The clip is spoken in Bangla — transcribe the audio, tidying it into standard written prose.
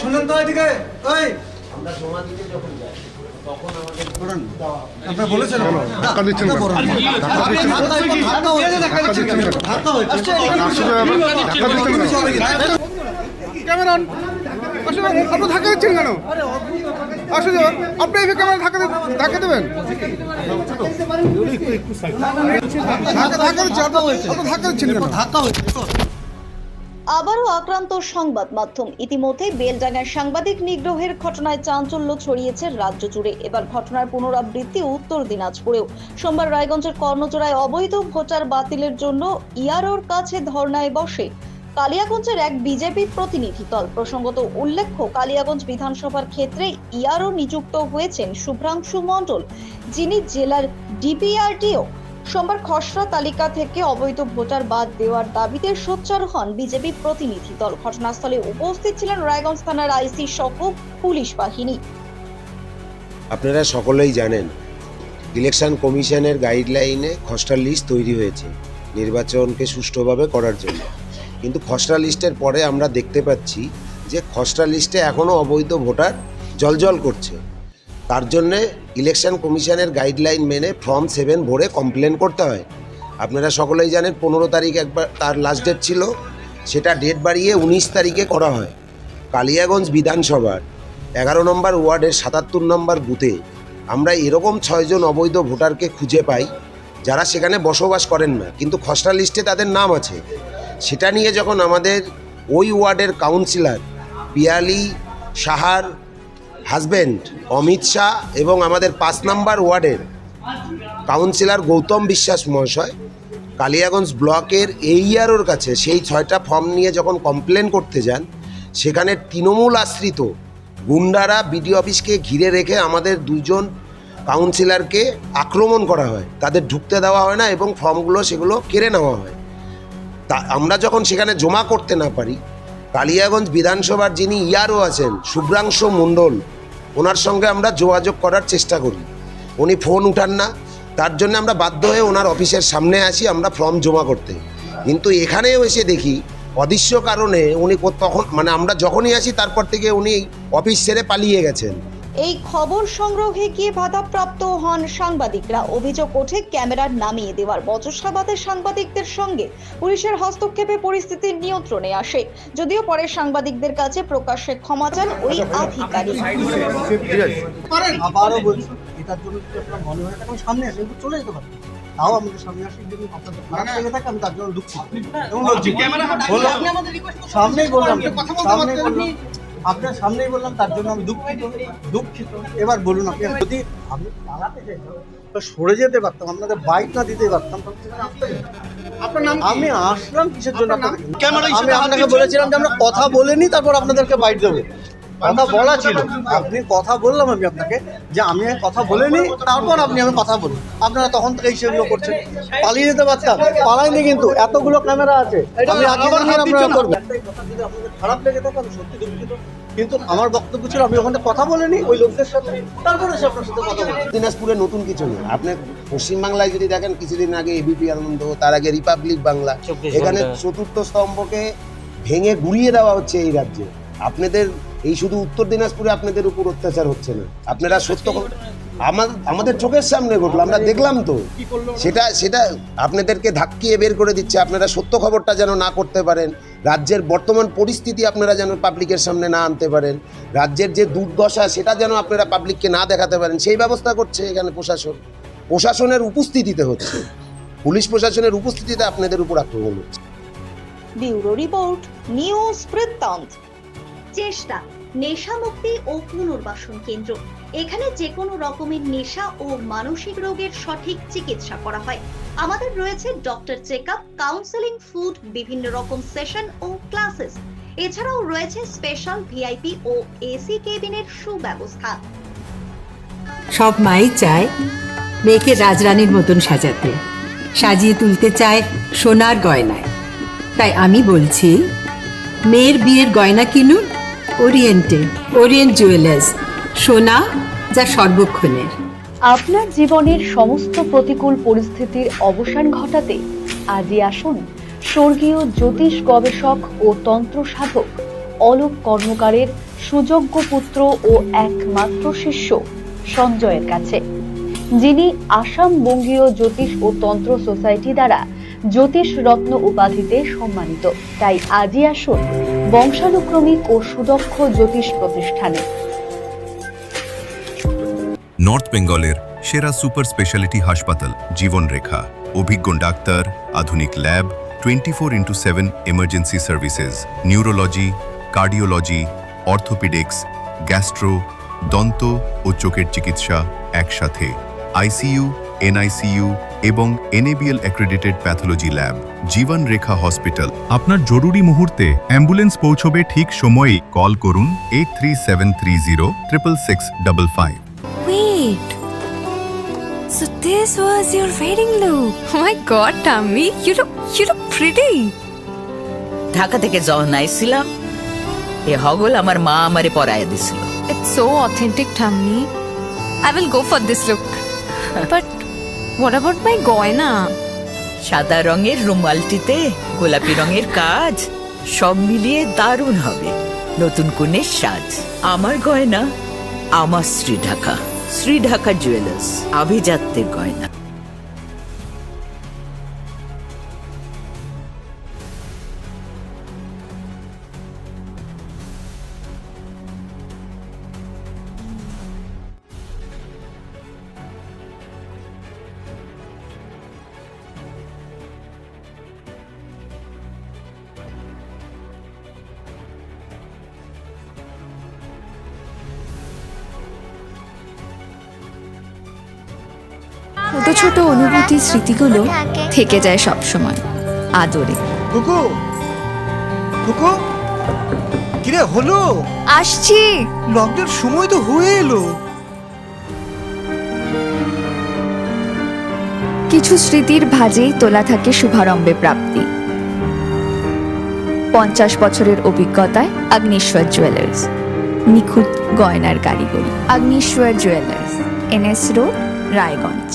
শুনেন তো এদিকে, ওই আমরা জমা দিতে যখন যাই তখন আমাদের আপনারা বলেছেন ধাক্কা দিচ্ছেন কেন? Camera on. আসলে আপনি ধাক্কা দিচ্ছেন কেন? আসলে আপনি এই ক্যামেরা ধাক্কা দেবেন? ধাক্কা দিচ্ছেন কেন? আবারও আক্রান্ত সংবাদ মাধ্যম। ইতিমধ্যে বেলডাঙ্গার সাংবাদিক নিগ্রহের ঘটনায় চাঞ্চল্য ছড়িয়েছে রাজ্য জুড়ে। এবার ঘটনার পুনরাবৃত্তি উত্তর দিনাজপুরেও। সোমবার রায়গঞ্জের কর্ণজোড়ায় অবৈধ ভোটার বাতিলের জন্য ইআরওর কাছে ধর্নায় বসে কালিয়াগঞ্জের এক বিজেপি প্রতিনিধি দল। প্রসঙ্গত উল্লেখ্য, কালিয়াগঞ্জ বিধানসভার ক্ষেত্রে ইআরও নিযুক্ত হয়েছেন শুভ্রাংশু মণ্ডল, যিনি জেলার ডিপিআরটিও। সোমবার খসড়া তালিকা থেকে অবৈধ ভোটার বাদ দেওয়ার দাবিতে সোচ্চার হন বিজেপি প্রতিনিধি দল। ঘটনাস্থলে উপস্থিত ছিলেন রায়গঞ্জ থানার আইসি সহ পুলিশ বাহিনী। আপনারা সকলেই জানেন, ইলেকশন কমিশনের গাইডলাইনে খসড়া লিস্ট তৈরি হয়েছে নির্বাচনকে সুষ্ঠুভাবে করার জন্য। কিন্তু খসড়া লিস্টের পরে আমরা দেখতে পাচ্ছি যে খসড়া লিস্টে এখনও অবৈধ ভোটার জ্বলজ্বল করছে। তার জন্যে ইলেকশন কমিশনের গাইডলাইন মেনে ফর্ম 7 ভরে কমপ্লেন করতে হয়। আপনারা সকলেই জানেন 15 তারিখ একবার তার লাস্ট ডেট ছিল, সেটা ডেট বাড়িয়ে 19 তারিখে করা হয়। কালিয়াগঞ্জ বিধানসভার 11 নম্বর ওয়ার্ডের 77 নম্বর বুথে আমরা এরকম 6 জন অবৈধ ভোটারকে খুঁজে পাই, যারা সেখানে বসবাস করেন না, কিন্তু খসড়া লিস্টে তাদের নাম আছে। সেটা নিয়ে যখন আমাদের ওই ওয়ার্ডের কাউন্সিলর পিয়ালি সাহার হাজব্যান্ড অমিত শাহ এবং আমাদের 5 নম্বর ওয়ার্ডের কাউন্সিলর গৌতম বিশ্বাস মহাশয় কালিয়াগঞ্জ ব্লকের এইআরওর কাছে সেই 6টা ফর্ম নিয়ে যখন কমপ্লেন করতে যান, সেখানে তৃণমূল আশ্রিত গুন্ডারা বিডিও অফিসকে ঘিরে রেখে আমাদের 2 জন কাউন্সিলরকে আক্রমণ করা হয়, তাদের ঢুকতে দেওয়া হয় না এবং ফর্মগুলো সেগুলো কেড়ে নেওয়া হয়। তা আমরা যখন সেখানে জমা করতে না পারি, কালিয়াগঞ্জ বিধানসভার যিনি ইআরও আছেন শুভ্রাংশু মণ্ডল, ওনার সঙ্গে আমরা যোগাযোগ করার চেষ্টা করি, উনি ফোন উঠান না। তার জন্য আমরা বাধ্য হয়ে ওনার অফিসের সামনে আসি আমরা ফর্ম জমা করতে। কিন্তু এখানেও এসে দেখি অদৃশ্য কারণে উনি তখন আমরা যখনই আসি তারপর থেকে উনি অফিস ছেড়ে পালিয়ে গেছেন। এই খবর সংগ্রহে গিয়ে বাধাপ্রাপ্ত হন সাংবাদিকরা। অভিযোগ ওঠে ক্যামেরার নামিয়ে দেওয়ার বচসা বাধে সাংবাদিকদের সঙ্গে। পুলিশের হস্তক্ষেপে পরিস্থিতি নিয়ন্ত্রণে আসে, যদিও পরে সাংবাদিকদের কাছে প্রকাশ্যে ক্ষমা চান ওই আধিকারিক। আবারও বলছি, এটার জন্য যদি আপনার মনে হয় এখন সামনে আসে চলে যেতে পারেন, তাও আমাদের সামনে আসে যদি আপনাদের খারাপ লেগে থাকে আমি তার জন্য দুঃখিত এবং লজ্জিত। সামনেই বললাম, আপনার সামনেই বললাম, তার জন্য আমি দুঃখিত। এবার বলুন, আপনি যদি আমি চালাতে চাইতাম সরে যেতে পারতাম, আপনাদের বাইক না দিতে পারতাম, আপনার নাম আমি আসলাম কিসের জন্য? আমি আপনাকে বলেছিলাম যে আমরা কথা বলেনি তারপর আপনাদেরকে বাইক দেবো, কথা বলা ছিল। আপনি কথা বললাম আমি আপনাকে যে আমি কথা বলিনি, তারপর আমি কথা বলি। আপনারা তখন থেকেই সেগুলো করছেন। পালিয়ে যেতে পারতাম, পালাইনি, কিন্তু এতগুলো ক্যামেরা আছে, আমি আপনারা করবেন। খারাপ লেগে থাকে আমি সত্যি দুঃখিত, কিন্তু আমার বক্তব্য ছিল আমি ওখানে কথা বলিনি ওই লোকদের সাথে, তারপরে সে আপনার সাথে কথা বলি। দিনাজপুরে নতুন কিছু নেই। আপনি পশ্চিমবাংলায় যদি দেখেন, কিছুদিন আগে এবিপি আনন্দ, তার আগে রিপাবলিক বাংলা, এখানে চতুর্থ স্তম্ভকে ভেঙে গুড়িয়ে দেওয়া হচ্ছে এই রাজ্যে। আপনাদের এই শুধু উত্তর দিনাজপুরে আপনাদের উপর অত্যাচার হচ্ছে না, আপনারা সত্য আমাদের চোখের সামনে ঘটলো, আমরা দেখলাম তো। সেটা আপনাদেরকে ধাক্কিয়ে বের করে দিচ্ছে। আপনারা সত্য খবরটা যেন না করতে পারেন, রাজ্যের বর্তমান পরিস্থিতি আপনারা যেন পাবলিকের সামনে না আনতে পারেন, রাজ্যের যে দুর্দশা সেটা যেন আপনারা পাবলিককে না দেখাতে পারেন, সেই ব্যবস্থা করছে এখানে প্রশাসনের উপস্থিতিতে হচ্ছে, পুলিশ প্রশাসনের উপস্থিতিতে আপনাদের উপর আক্রমণ হচ্ছে। ব্যুরো রিপোর্ট, নিউজ বৃত্তান্ত। চেষ্টা নেশা মুক্তি ও পুনর্বাসন কেন্দ্র। এখানে যে কোনো রকমের নেশা ও মানসিক রোগের সঠিক চিকিৎসা করা হয়। আমাদের রয়েছে ডক্টর চেকআপ, কাউন্সেলিং, ফুড, বিভিন্ন রকম সেশন ও ক্লাসেস। এছাড়াও রয়েছে স্পেশাল ভিআইপি ও এসি কেবিনের সুব্যবস্থা। সব মাই চায় মেয়েকে রাজরানীর মতন সাজাতে, সাজিয়ে তুলতে চায় সোনার গয়নায়। তাই আমি বলছি, মেয়ের বিয়ের গয়না কিনুন ওরিয়েন্ট জুয়েলার্স, সোনা যা সর্বক্ষণের। আপনার জীবনের সমস্ত প্রতিকূল পরিস্থিতির অবসান ঘটাতে আজই আসুন স্বর্গীয় জ্যোতিষ গবেষক ও তন্ত্র সাধক অলোক কর্মকারের সুযোগ্য পুত্র ও একমাত্র শিষ্য সঞ্জয়ের কাছে, যিনি আসাম বঙ্গীয় জ্যোতিষ ও তন্ত্র সোসাইটি দ্বারা জ্যোতিষ রত্ন উপাধিতে সম্মানিত। তাই আজই আসুন বংশানুক্রমিক ও সুদক্ষ জ্যোতিষ প্রতিষ্ঠানে। নর্থ বেঙ্গলের সেরা সুপার স্পেশালিটি হাসপাতাল জীবন রেখা, অভিজ্ঞ ডাক্তার, আধুনিক lab, 24x7 emergency services, neurology, cardiology, orthopaedics, gastro, দন্ত ও চোখের চিকিৎসা একসাথে, আইসিইউ, এনআইসিইউ এবং এনএবিএল অ্যাক্রেডিটেড প্যাথোলজি ল্যাব। জীবন রেখা হসপিটাল। আপনার জরুরি মুহূর্তে অ্যাম্বুলেন্স পৌঁছবে ঠিক সময়েই। কল করুন 83730 Wait. So this was your wedding look. Oh my god, Tammy, you look pretty. Dhaka থেকে যখন আইছিলাম এ হগল আমার মা আমারে পরায় দিছিল। It's so authentic, Tammy. I will go for this look. But what about my goina? সাদা রঙের রুমালটিতে গোলাপি রঙের কাজ, সব মিলিয়ে দারুণ হবে নতুন কনের সাজ। আমার গয়না আমার শ্রী ঢাকা জুয়েলার্স, আভিজাত্যের গয়না। ছোট ছোট অনুভূতি স্মৃতিগুলো থেকে যায় সব সময় আদরে। কুকু কুকু কিরে হলো? আসছি। লকডাউন সময় তো হয়ে এলো। কিছু স্মৃতির ভাজেই তোলা থাকে শুভারম্ভে প্রাপ্তি। 50 বছরের অভিজ্ঞতায় অগ্নিশ্বর জুয়েলার্স, নিখুঁত গয়নার কারিগরি। Agnishwar jewellers, NS road, Raiganj.